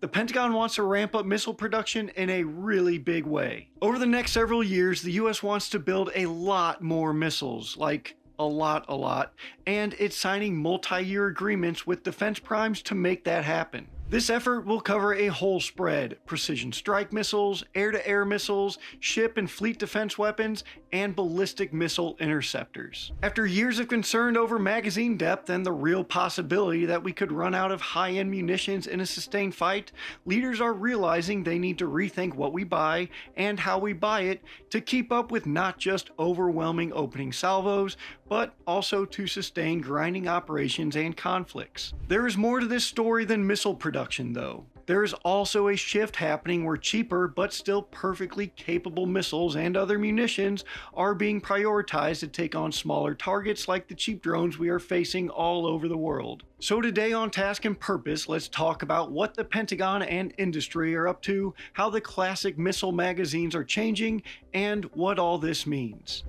The Pentagon wants to ramp up missile production in a really big way. Over the next several years, the US wants to build a lot more missiles, like a lot, and it's signing multi-year agreements with defense primes to make that happen. This effort will cover a whole spread: precision strike missiles, air-to-air missiles, ship and fleet defense weapons, and ballistic missile interceptors. After years of concern over magazine depth and the real possibility that we could run out of high-end munitions in a sustained fight, leaders are realizing they need to rethink what we buy and how we buy it to keep up with not just overwhelming opening salvos, but also to sustain grinding operations and conflicts. There is more to this story than missile production, though. There is also a shift happening where cheaper but still perfectly capable missiles and other munitions are being prioritized to take on smaller targets like the cheap drones we are facing all over the world. So today on Task and Purpose, let's talk about what the Pentagon and industry are up to, how the classic missile magazines are changing, and what all this means.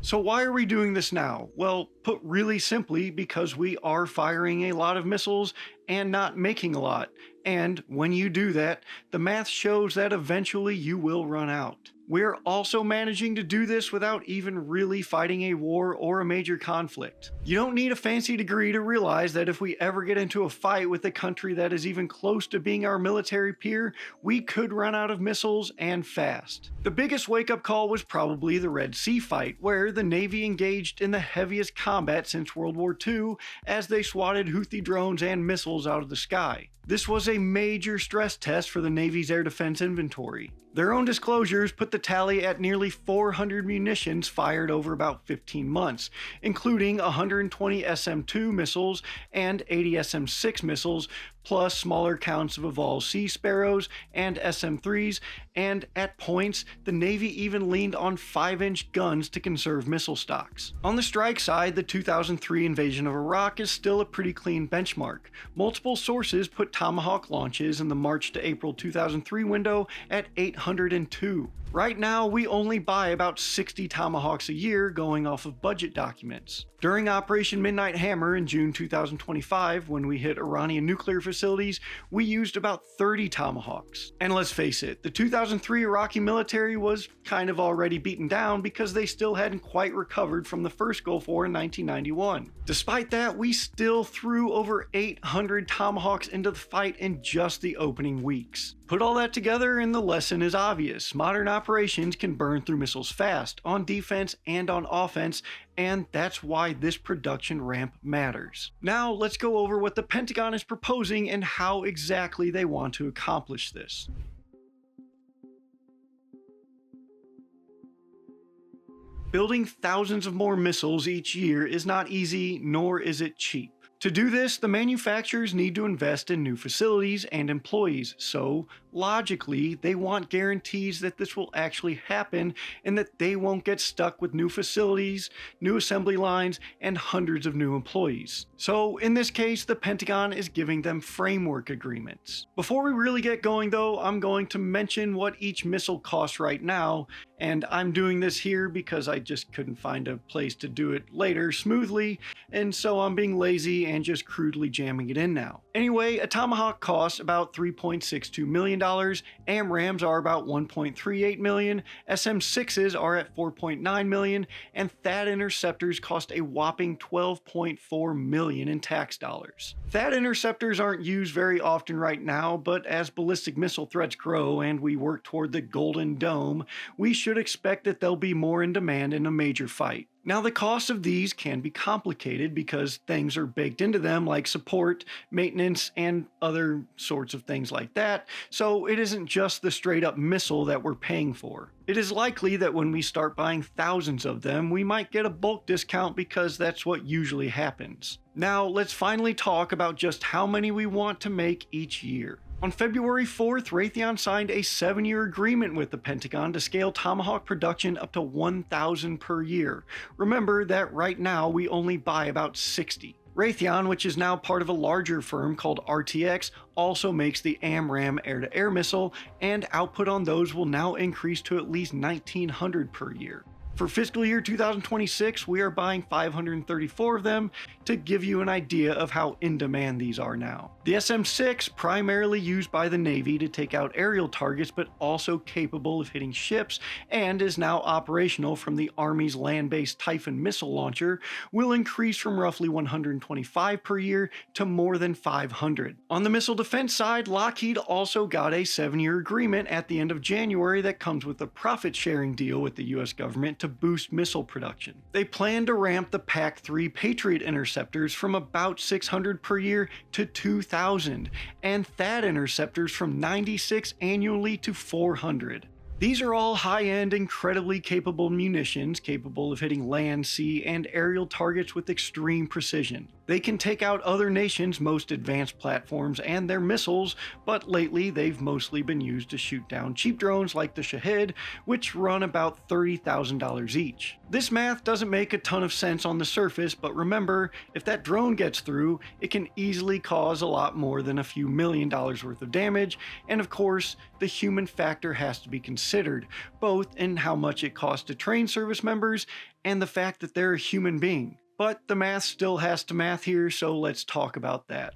So why are we doing this now? Well, put really simply, because we are firing a lot of missiles and not making a lot. And when you do that, the math shows that eventually you will run out. We're also managing to do this without even really fighting a war or a major conflict. You don't need a fancy degree to realize that if we ever get into a fight with a country that is even close to being our military peer, we could run out of missiles, and fast. The biggest wake-up call was probably the Red Sea fight, where the Navy engaged in the heaviest combat since World War II as they swatted Houthi drones and missiles out of the sky. This was a major stress test for the Navy's air defense inventory. Their own disclosures put the tally at nearly 400 munitions fired over about 15 months, including 120 SM-2 missiles and 80 SM-6 missiles, plus smaller counts of Evolved Sea Sparrows and SM-3s, and at points, the Navy even leaned on 5-inch guns to conserve missile stocks. On the strike side, the 2003 invasion of Iraq is still a pretty clean benchmark. Multiple sources put Tomahawk launches in the March to April 2003 window at 802. Right now, we only buy about 60 Tomahawks a year going off of budget documents. During Operation Midnight Hammer in June 2025, when we hit Iranian nuclear facilities, we used about 30 Tomahawks. And let's face it, the 2003 Iraqi military was kind of already beaten down because they still hadn't quite recovered from the first Gulf War in 1991. Despite that, we still threw over 800 Tomahawks into the fight in just the opening weeks. Put all that together and the lesson is obvious. Modern operations can burn through missiles fast, on defense and on offense, and that's why this production ramp matters. Now let's go over what the Pentagon is proposing and how exactly they want to accomplish this. Building thousands of more missiles each year is not easy, nor is it cheap. To do this, the manufacturers need to invest in new facilities and employees, so logically, they want guarantees that this will actually happen and that they won't get stuck with new facilities, new assembly lines, and hundreds of new employees. So in this case, the Pentagon is giving them framework agreements. Before we really get going though, I'm going to mention what each missile costs right now, and I'm doing this here because I just couldn't find a place to do it later smoothly, and so I'm being lazy and just crudely jamming it in now. Anyway, a Tomahawk costs about $3.62 million, AMRAAMs are about $1.38 million, SM-6s are at $4.9 million, and THAAD interceptors cost a whopping $12.4 million in tax dollars. THAAD interceptors aren't used very often right now, but as ballistic missile threats grow and we work toward the Golden Dome, we should expect that they'll be more in demand in a major fight. Now, the cost of these can be complicated because things are baked into them like support, maintenance, and other sorts of things like that, so it isn't just the straight up missile that we're paying for. It is likely that when we start buying thousands of them, we might get a bulk discount because that's what usually happens. Now, let's finally talk about just how many we want to make each year. On February 4th, Raytheon signed a 7-year agreement with the Pentagon to scale Tomahawk production up to 1,000 per year. Remember that right now we only buy about 60. Raytheon, which is now part of a larger firm called RTX, also makes the AMRAAM air-to-air missile, and output on those will now increase to at least 1,900 per year. For fiscal year 2026, we are buying 534 of them to give you an idea of how in demand these are now. The SM-6, primarily used by the Navy to take out aerial targets but also capable of hitting ships and is now operational from the Army's land-based Typhoon missile launcher, will increase from roughly 125 per year to more than 500. On the missile defense side, Lockheed also got a 7-year agreement at the end of January that comes with a profit-sharing deal with the US government to boost missile production. They plan to ramp the PAC-3 Patriot interceptors from about 600 per year to 2,000, and THAAD interceptors from 96 annually to 400. These are all high-end, incredibly capable munitions capable of hitting land, sea, and aerial targets with extreme precision. They can take out other nations' most advanced platforms and their missiles, but lately they've mostly been used to shoot down cheap drones like the Shahed, which run about $30,000 each. This math doesn't make a ton of sense on the surface, but remember, if that drone gets through, it can easily cause a lot more than a few $1,000,000 worth of damage, and of course, the human factor has to be considered, both in how much it costs to train service members and the fact that they're a human being. But the math still has to math here, so let's talk about that.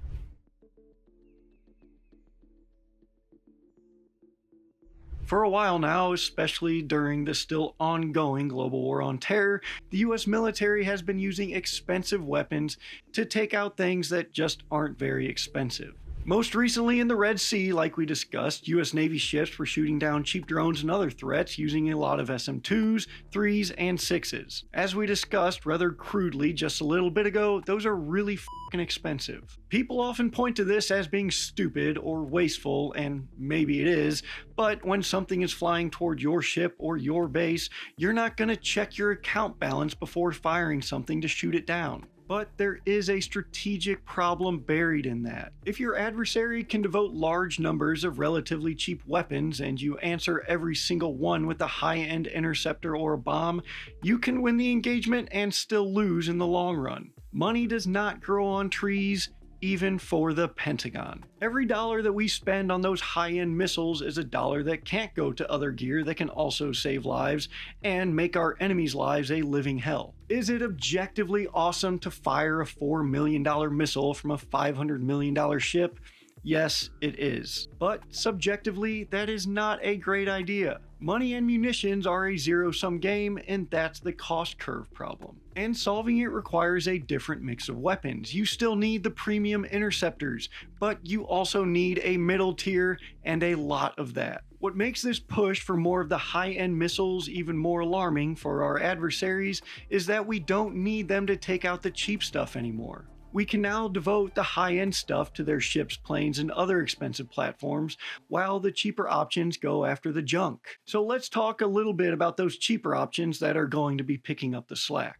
For a while now, especially during the still ongoing global war on terror, the US military has been using expensive weapons to take out things that just aren't very expensive. Most recently in the Red Sea, like we discussed, US Navy ships were shooting down cheap drones and other threats using a lot of SM-2s, 3s, and 6s. As we discussed rather crudely just a little bit ago, those are really f***ing expensive. People often point to this as being stupid or wasteful, and maybe it is, but when something is flying toward your ship or your base, you're not going to check your account balance before firing something to shoot it down. But there is a strategic problem buried in that. If your adversary can devote large numbers of relatively cheap weapons and you answer every single one with a high-end interceptor or a bomb, you can win the engagement and still lose in the long run. Money does not grow on trees, even for the Pentagon. Every dollar that we spend on those high-end missiles is a dollar that can't go to other gear that can also save lives and make our enemies' lives a living hell. Is it objectively awesome to fire a $4 million missile from a $500 million ship? Yes, it is. But subjectively, that is not a great idea. Money and munitions are a zero-sum game, and that's the cost curve problem. And solving it requires a different mix of weapons. You still need the premium interceptors, but you also need a middle tier and a lot of that. What makes this push for more of the high-end missiles even more alarming for our adversaries is that we don't need them to take out the cheap stuff anymore. We can now devote the high-end stuff to their ships, planes, and other expensive platforms, while the cheaper options go after the junk. So let's talk a little bit about those cheaper options that are going to be picking up the slack.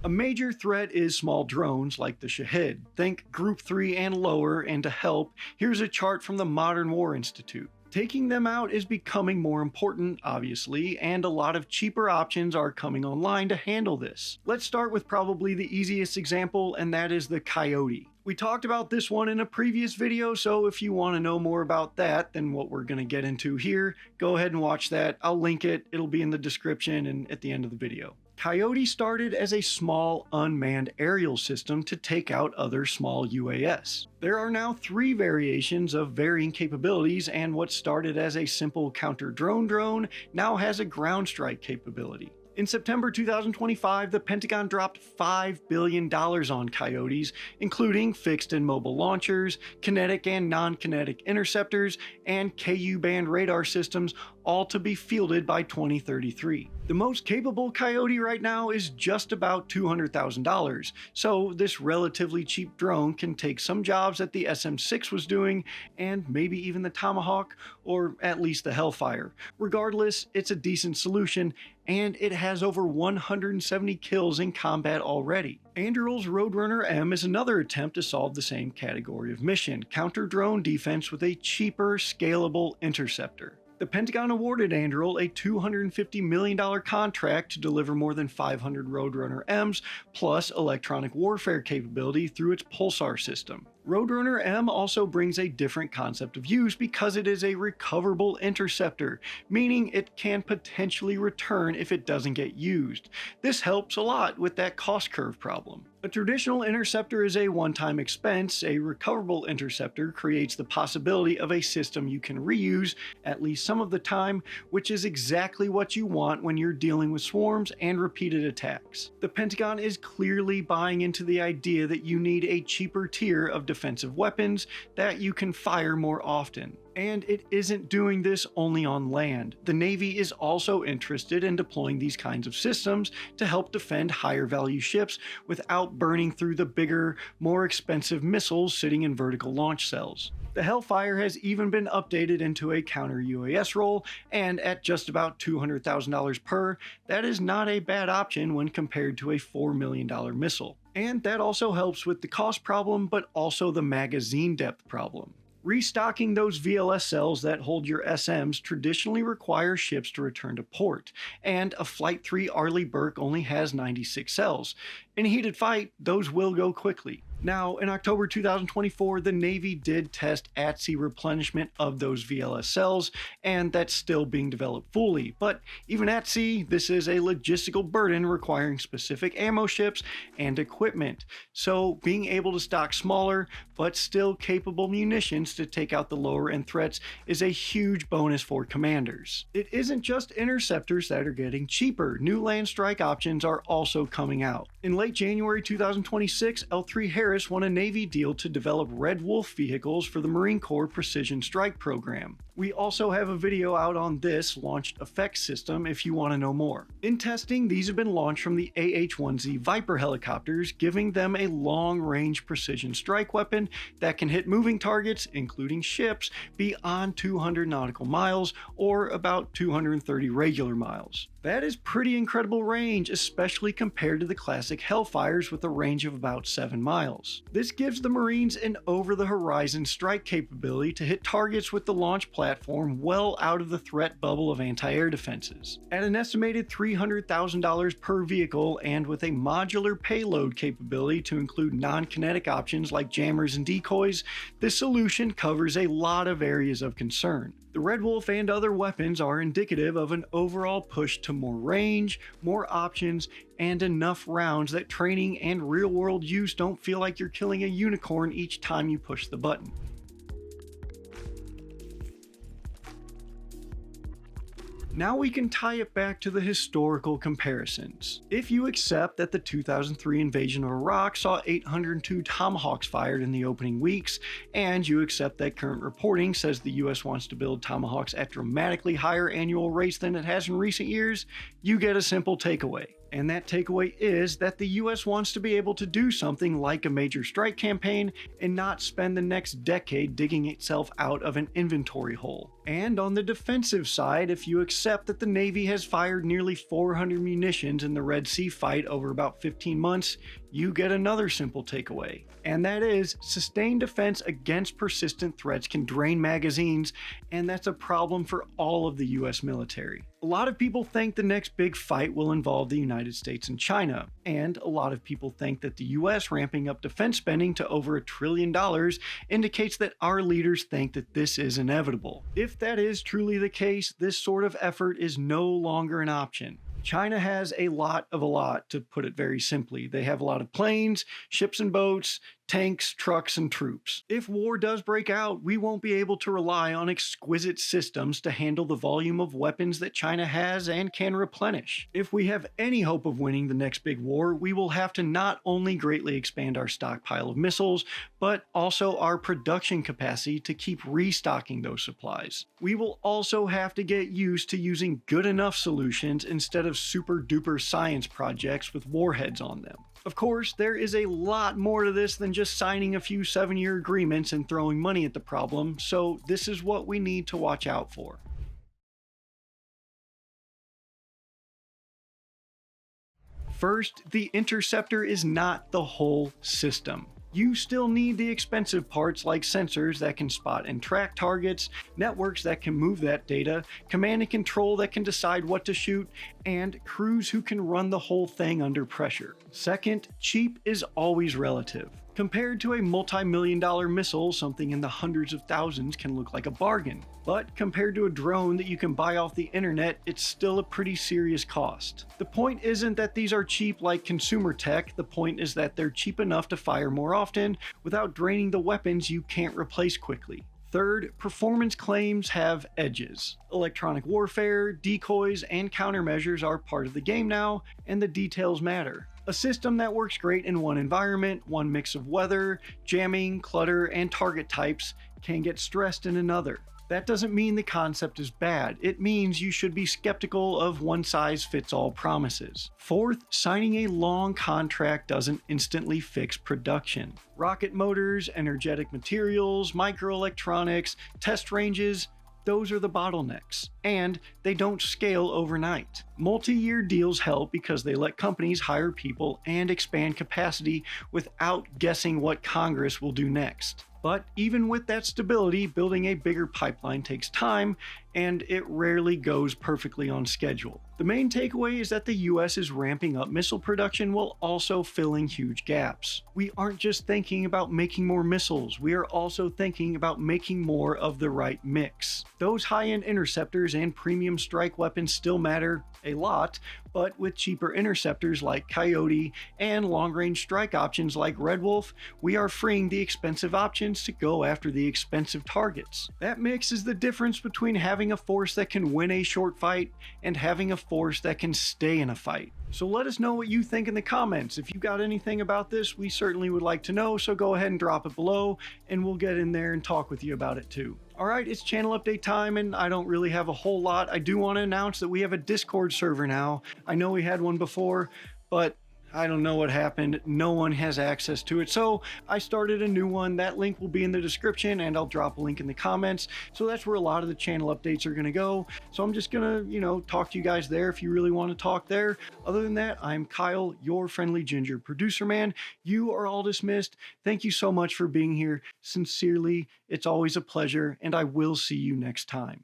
A major threat is small drones like the Shahed. Think Group 3 and lower, and to help, here's a chart from the Modern War Institute. Taking them out is becoming more important, obviously, and a lot of cheaper options are coming online to handle this. Let's start with probably the easiest example, and that is the Coyote. We talked about this one in a previous video, so if you want to know more about that than what we're going to get into here, go ahead and watch that. I'll link it, it'll be in the description and at the end of the video. Coyote started as a small unmanned aerial system to take out other small UAS. There are now 3 variations of varying capabilities, and what started as a simple counter-drone drone now has a ground strike capability. In September 2025, the Pentagon dropped $5 billion on Coyotes, including fixed and mobile launchers, kinetic and non-kinetic interceptors, and Ku-band radar systems, all to be fielded by 2033. The most capable Coyote right now is just about $200,000, so this relatively cheap drone can take some jobs that the SM-6 was doing, and maybe even the Tomahawk, or at least the Hellfire. Regardless, it's a decent solution, and it has over 170 kills in combat already. Anduril's Roadrunner M is another attempt to solve the same category of mission, counter-drone defense with a cheaper, scalable interceptor. The Pentagon awarded Anduril a $250 million contract to deliver more than 500 Roadrunner Ms plus electronic warfare capability through its Pulsar system. Roadrunner M also brings a different concept of use because it is a recoverable interceptor, meaning it can potentially return if it doesn't get used. This helps a lot with that cost curve problem. A traditional interceptor is a one-time expense. A recoverable interceptor creates the possibility of a system you can reuse at least some of the time, which is exactly what you want when you're dealing with swarms and repeated attacks. The Pentagon is clearly buying into the idea that you need a cheaper tier of defensive weapons that you can fire more often. And it isn't doing this only on land. The Navy is also interested in deploying these kinds of systems to help defend higher value ships without burning through the bigger, more expensive missiles sitting in vertical launch cells. The Hellfire has even been updated into a counter-UAS role, and at just about $200,000 per, that is not a bad option when compared to a $4 million missile. And that also helps with the cost problem, but also the magazine depth problem. Restocking those VLS cells that hold your SMs traditionally require ships to return to port, and a Flight 3 Arleigh Burke only has 96 cells. In a heated fight, those will go quickly. Now, in October 2024, the Navy did test at-sea replenishment of those VLS cells, and that's still being developed fully. But even at sea, this is a logistical burden requiring specific ammo ships and equipment. So being able to stock smaller, but still capable munitions to take out the lower-end threats is a huge bonus for commanders. It isn't just interceptors that are getting cheaper. New land strike options are also coming out. In late January 2026, L3 Harris won a Navy deal to develop Red Wolf vehicles for the Marine Corps Precision Strike program. We also have a video out on this launched effects system if you want to know more. In testing, these have been launched from the AH-1Z Viper helicopters, giving them a long-range precision strike weapon that can hit moving targets, including ships, beyond 200 nautical miles or about 230 regular miles. That is pretty incredible range, especially compared to the classic Hellfires with a range of about 7 miles. This gives the Marines an over-the-horizon strike capability to hit targets with the launch platform well out of the threat bubble of anti-air defenses. At an estimated $300,000 per vehicle and with a modular payload capability to include non-kinetic options like jammers and decoys, this solution covers a lot of areas of concern. The Red Wolf and other weapons are indicative of an overall push to more range, more options, and enough rounds that training and real-world use don't feel like you're killing a unicorn each time you push the button. Now we can tie it back to the historical comparisons. If you accept that the 2003 invasion of Iraq saw 802 Tomahawks fired in the opening weeks, and you accept that current reporting says the US wants to build Tomahawks at dramatically higher annual rates than it has in recent years, you get a simple takeaway. And that takeaway is that the US wants to be able to do something like a major strike campaign and not spend the next decade digging itself out of an inventory hole. And on the defensive side, if you accept that the Navy has fired nearly 400 munitions in the Red Sea fight over about 15 months, you get another simple takeaway. And that is, sustained defense against persistent threats can drain magazines, and that's a problem for all of the US military. A lot of people think the next big fight will involve the United States and China, and a lot of people think that the US ramping up defense spending to over $1 trillion indicates that our leaders think that this is inevitable. If that is truly the case, this sort of effort is no longer an option. China has a lot, to put it very simply. They have a lot of planes, ships and boats, tanks, trucks, and troops. If war does break out, we won't be able to rely on exquisite systems to handle the volume of weapons that China has and can replenish. If we have any hope of winning the next big war, we will have to not only greatly expand our stockpile of missiles, but also our production capacity to keep restocking those supplies. We will also have to get used to using good enough solutions instead of super duper science projects with warheads on them. Of course, there is a lot more to this than just signing a few 7-year agreements and throwing money at the problem, so this is what we need to watch out for. First, the interceptor is not the whole system. You still need the expensive parts like sensors that can spot and track targets, networks that can move that data, command and control that can decide what to shoot, and crews who can run the whole thing under pressure. Second, cheap is always relative. Compared to a multi-million dollar missile, something in the hundreds of thousands can look like a bargain. But compared to a drone that you can buy off the internet, it's still a pretty serious cost. The point isn't that these are cheap like consumer tech, the point is that they're cheap enough to fire more often without draining the weapons you can't replace quickly. Third, performance claims have edges. Electronic warfare, decoys, and countermeasures are part of the game now, and the details matter. A system that works great in one environment, one mix of weather, jamming, clutter, and target types, can get stressed in another. That doesn't mean the concept is bad. It means you should be skeptical of one-size-fits-all promises. Fourth, signing a long contract doesn't instantly fix production. Rocket motors, energetic materials, microelectronics, test ranges, those are the bottlenecks, and they don't scale overnight. Multi-year deals help because they let companies hire people and expand capacity without guessing what Congress will do next. But even with that stability, building a bigger pipeline takes time, and it rarely goes perfectly on schedule. The main takeaway is that the US is ramping up missile production while also filling huge gaps. We aren't just thinking about making more missiles, we are also thinking about making more of the right mix. Those high-end interceptors and premium strike weapons still matter a lot, but with cheaper interceptors like Coyote and long-range strike options like Red Wolf, we are freeing the expensive options to go after the expensive targets. That mix is the difference between having a force that can win a short fight and having a force that can stay in a fight. So let us know what you think in the comments. If you got anything about this, we certainly would like to know, so go ahead and drop it below and we'll get in there and talk with you about it too. Alright, it's channel update time and I don't really have a whole lot. I do want to announce that we have a Discord server now. I know we had one before, but I don't know what happened. No one has access to it. So I started a new one. That link will be in the description and I'll drop a link in the comments. So that's where a lot of the channel updates are going to go. So I'm just going to, talk to you guys there if you really want to talk there. Other than that, I'm Kyle, your friendly ginger producer man. You are all dismissed. Thank you so much for being here. Sincerely, it's always a pleasure and I will see you next time.